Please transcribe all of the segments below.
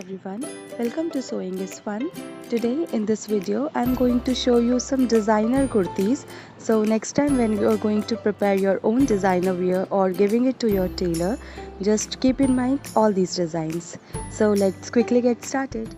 everyone, welcome to Sewing is Fun. Today in this video I'm going to show you some designer kurtis. So next time when you are going to prepare your own designer wear or giving it to your tailor, just keep in mind all these designs. So let's quickly get started.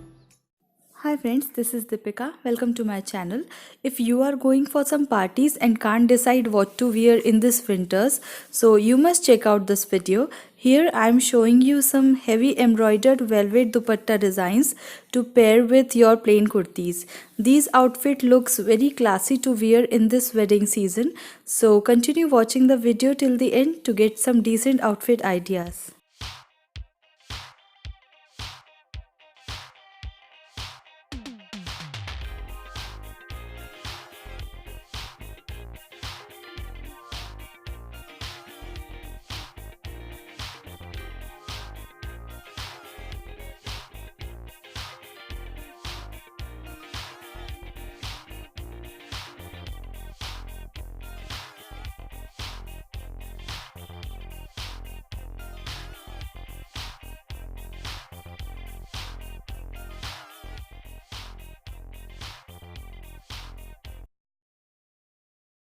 Hi friends, this is Deepika. Welcome to my channel. If you are going for some parties and can't decide what to wear in this winters, so you must check out this video. Here I am showing you some heavy embroidered velvet dupatta designs to pair with your plain kurtis. These outfit looks very classy to wear in this wedding season. So continue watching the video till the end to get some decent outfit ideas.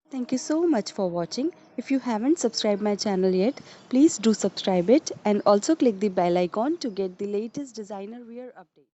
Thank you so much for watching. If you haven't subscribed my channel yet, please do subscribe it and also click the bell icon to get the latest designer wear update.